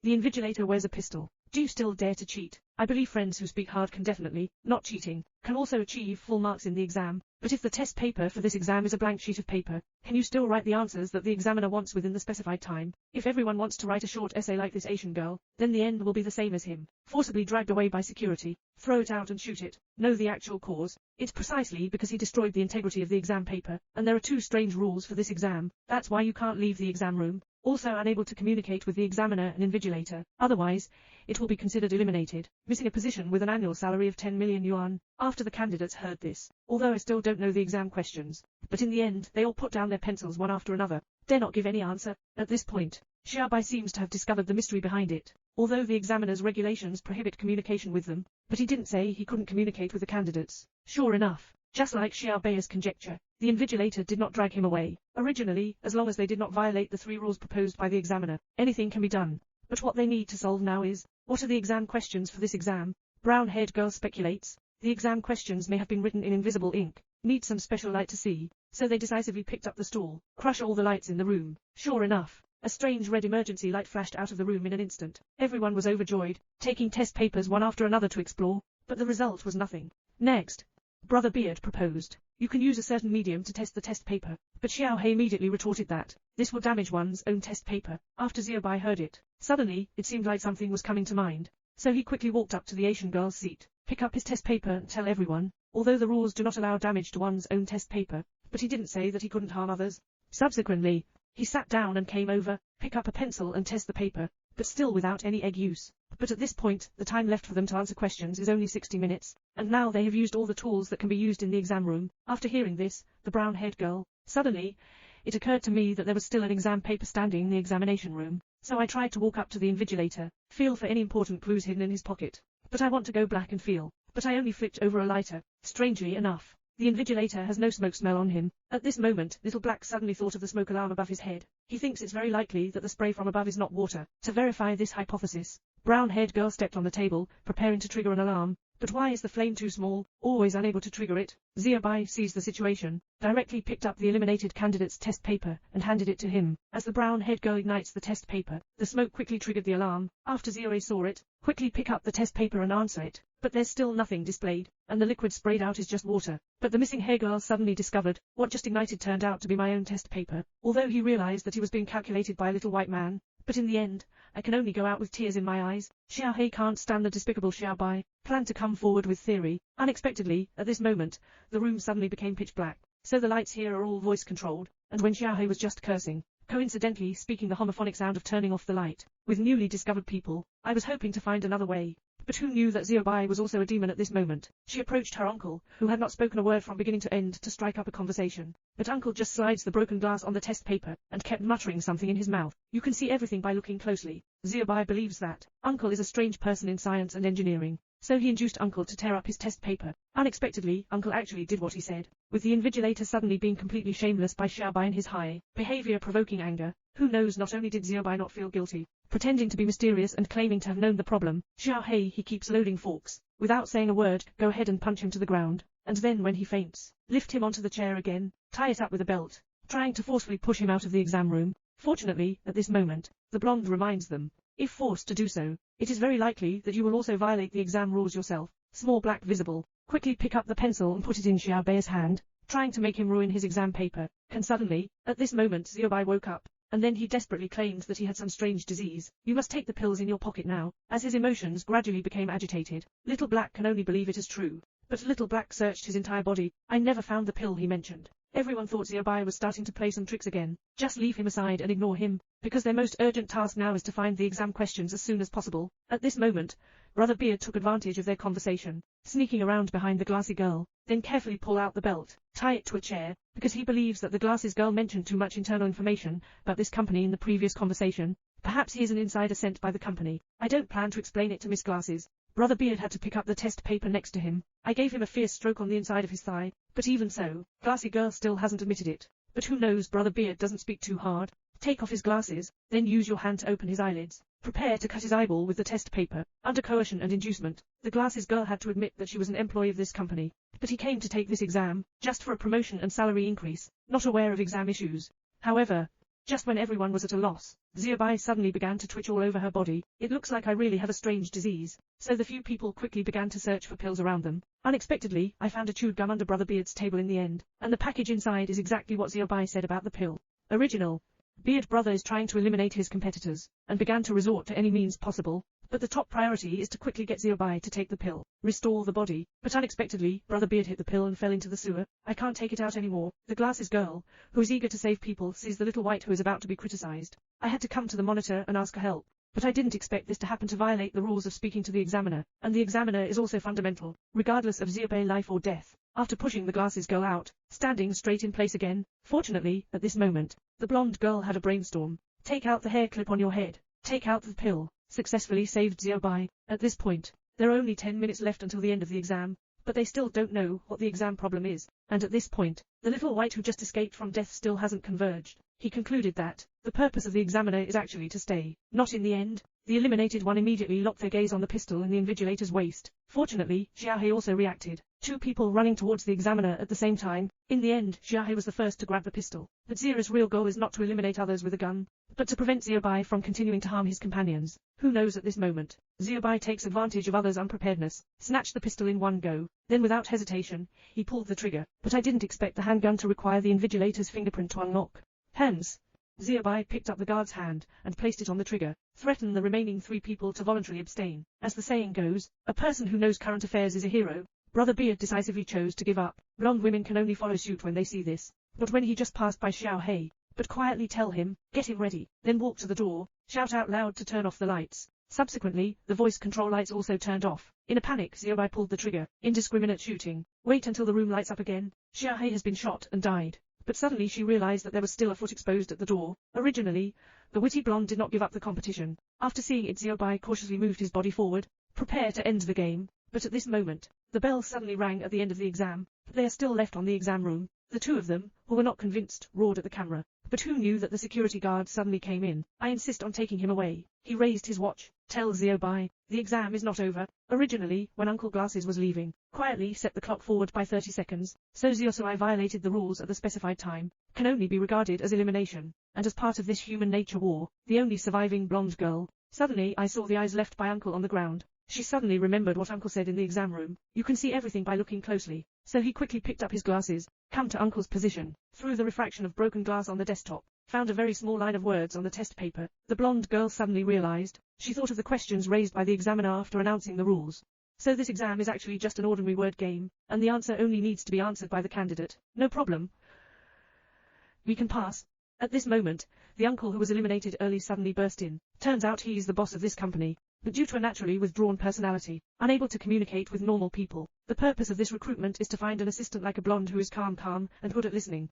The invigilator wears a pistol. Do you still dare to cheat? I believe friends who speak hard can definitely, not cheating, can also achieve full marks in the exam. But if the test paper for this exam is a blank sheet of paper, can you still write the answers that the examiner wants within the specified time? If everyone wants to write a short essay like this Asian girl, then the end will be the same as him. Forcibly dragged away by security. Throw it out and shoot it. Know the actual cause. It's precisely because he destroyed the integrity of the exam paper, and there are two strange rules for this exam. That's why you can't leave the exam room. Also unable to communicate with the examiner and invigilator. Otherwise, it will be considered eliminated. Missing a position with an annual salary of 10 million yuan. After the candidates heard this, although I still don't know the exam questions, but in the end they all put down their pencils one after another. Dare not give any answer. At this point, Xiaobai seems to have discovered the mystery behind it. Although the examiner's regulations prohibit communication with them, but he didn't say he couldn't communicate with the candidates. Sure enough, just like Xiaobai's conjecture, the invigilator did not drag him away. Originally, as long as they did not violate the 3 rules proposed by the examiner, anything can be done. But what they need to solve now is, what are the exam questions for this exam? Brown-haired girl speculates. The exam questions may have been written in invisible ink. Need some special light to see. So they decisively picked up the stool. Crush all the lights in the room. Sure enough, a strange red emergency light flashed out of the room in an instant. Everyone was overjoyed, taking test papers one after another to explore, but the result was nothing. Next, Brother Beard proposed, you can use a certain medium to test the test paper, but Xiao He immediately retorted that this will damage one's own test paper. After Xiaobai heard it, suddenly, it seemed like something was coming to mind. So he quickly walked up to the Asian girl's seat, pick up his test paper and tell everyone, although the rules do not allow damage to one's own test paper, but he didn't say that he couldn't harm others. Subsequently, he sat down and came over, pick up a pencil and test the paper, but still without any egg use. But at this point, the time left for them to answer questions is only 60 minutes, and now they have used all the tools that can be used in the exam room. After hearing this, the brown-haired girl, suddenly, it occurred to me that there was still an exam paper standing in the examination room, so I tried to walk up to the invigilator, feel for any important clues hidden in his pocket. But I want to go black and feel, but I only flipped over a lighter. Strangely enough, the invigilator has no smoke smell on him. At this moment, Little Black suddenly thought of the smoke alarm above his head. He thinks it's very likely that the spray from above is not water. To verify this hypothesis, brown-haired girl stepped on the table, preparing to trigger an alarm. But why is the flame too small? Always unable to trigger it. Xiaobai sees the situation, directly picked up the eliminated candidate's test paper and handed it to him. As the brown-haired girl ignites the test paper, the smoke quickly triggered the alarm. After Xiaobai saw it, quickly pick up the test paper and answer it. But there's still nothing displayed, and the liquid sprayed out is just water. But the missing hair girl suddenly discovered, what just ignited turned out to be my own test paper. Although he realized that he was being calculated by a little white man, but in the end, I can only go out with tears in my eyes. Xiao He can't stand the despicable Xiaobai, planned to come forward with theory. Unexpectedly, at this moment, the room suddenly became pitch black, so the lights here are all voice controlled, and when Xiao He was just cursing, coincidentally speaking the homophonic sound of turning off the light, with newly discovered people, I was hoping to find another way. But who knew that Xiaobai was also a demon at this moment? She approached her uncle, who had not spoken a word from beginning to end, to strike up a conversation. But uncle just slides the broken glass on the test paper, and kept muttering something in his mouth. You can see everything by looking closely. Xiaobai believes that uncle is a strange person in science and engineering, so he induced uncle to tear up his test paper. Unexpectedly, uncle actually did what he said, with the invigilator suddenly being completely shameless by Xiaobai and his high behavior provoking anger. Who knows, not only did Xiaobai not feel guilty, pretending to be mysterious and claiming to have known the problem, Xiao He keeps loading forks, without saying a word, go ahead and punch him to the ground, and then when he faints, lift him onto the chair again, tie it up with a belt, trying to forcefully push him out of the exam room. Fortunately, at this moment, the blonde reminds them, if forced to do so, it is very likely that you will also violate the exam rules yourself. Small black visible, quickly pick up the pencil and put it in Xiaobai's hand, trying to make him ruin his exam paper. And suddenly, at this moment Xiaobai woke up, and then he desperately claimed that he had some strange disease. You must take the pills in your pocket now. As his emotions gradually became agitated, Little Black can only believe it is true. But Little Black searched his entire body. I never found the pill he mentioned. Everyone thought Xiaobai was starting to play some tricks again. Just leave him aside and ignore him, because their most urgent task now is to find the exam questions as soon as possible. At this moment, Brother Beard took advantage of their conversation, sneaking around behind the glassy girl, then carefully pull out the belt, tie it to a chair, because he believes that the glasses girl mentioned too much internal information about this company in the previous conversation. Perhaps he is an insider sent by the company. I don't plan to explain it to Miss Glasses. Brother Beard had to pick up the test paper next to him. I gave him a fierce stroke on the inside of his thigh, but even so, Glassy Girl still hasn't admitted it. But who knows, Brother Beard doesn't speak too hard. Take off his glasses, then use your hand to open his eyelids. Prepare to cut his eyeball with the test paper. Under coercion and inducement, the Glasses Girl had to admit that she was an employee of this company. But he came to take this exam, just for a promotion and salary increase, not aware of exam issues. However, Just when everyone was at a loss, Xiaobai suddenly began to twitch all over her body. It looks like I really have a strange disease. So the few people quickly began to search for pills around them. Unexpectedly, I found a chewed gum under Brother Beard's table in the end, and the package inside is exactly what Xiaobai said about the pill. Original. Beard Brother is trying to eliminate his competitors, and began to resort to any means possible, but the top priority is to quickly get Xiaobai to take the pill, restore the body, but unexpectedly, Brother Beard hit the pill and fell into the sewer. I can't take it out anymore. The glasses girl, who is eager to save people, sees the little white who is about to be criticized. I had to come to the monitor and ask for help, but I didn't expect this to happen to violate the rules of speaking to the examiner, and the examiner is also fundamental, regardless of Xiaobai life or death. After pushing the glasses girl out, standing straight in place again, fortunately, at this moment, the blonde girl had a brainstorm. Take out the hair clip on your head. Take out the pill. Successfully saved Xiaobai. At this point, there are only 10 minutes left until the end of the exam, but they still don't know what the exam problem is, and at this point, the little white who just escaped from death still hasn't converged. He concluded that the purpose of the examiner is actually to stay. Not in the end. The eliminated one immediately locked their gaze on the pistol in the invigilator's waist. Fortunately, Xiaohe also reacted. Two people running towards the examiner at the same time. In the end, Xiaohe was the first to grab the pistol. But Zira's real goal is not to eliminate others with a gun, but to prevent Xiaobai from continuing to harm his companions. Who knows at this moment? Xiaobai takes advantage of others' unpreparedness, snatched the pistol in one go, then without hesitation, he pulled the trigger. But I didn't expect the handgun to require the invigilator's fingerprint to unlock. Hands. Xiaobai picked up the guard's hand and placed it on the trigger, threatened the remaining 3 people to voluntarily abstain. As the saying goes, a person who knows current affairs is a hero. Brother Beard decisively chose to give up. Blonde women can only follow suit when they see this. But when he just passed by Xiaohe, but quietly tell him, get him ready, then walk to the door, shout out loud to turn off the lights. Subsequently, the voice control lights also turned off. In a panic, Xiaobai pulled the trigger. Indiscriminate shooting. Wait until the room lights up again. Xiaohe has been shot and died. But suddenly she realized that there was still a foot exposed at the door. Originally, the witty blonde did not give up the competition. After seeing it, Xiaobai cautiously moved his body forward, prepare to end the game. But at this moment, the bell suddenly rang at the end of the exam. They are still left on the exam room. The 2 of them, who were not convinced, roared at the camera. But who knew that the security guard suddenly came in? I insist on taking him away. He raised his watch. Tell Xiaobai, the exam is not over. Originally, when Uncle Glasses was leaving, quietly set the clock forward by 30 seconds, so Xiaobai violated the rules at the specified time, can only be regarded as elimination. And as part of this human nature war, the only surviving blonde girl. Suddenly I saw the eyes left by Uncle on the ground. She suddenly remembered what Uncle said in the exam room. You can see everything by looking closely. So he quickly picked up his glasses, come to Uncle's position, through the refraction of broken glass on the desktop, found a very small line of words on the test paper. The blonde girl suddenly realized. She thought of the questions raised by the examiner after announcing the rules. So this exam is actually just an ordinary word game, and the answer only needs to be answered by the candidate. No problem. We can pass. At this moment, the uncle who was eliminated early suddenly burst in. Turns out he is the boss of this company, but due to a naturally withdrawn personality, unable to communicate with normal people. The purpose of this recruitment is to find an assistant like a blonde who is calm and good at listening.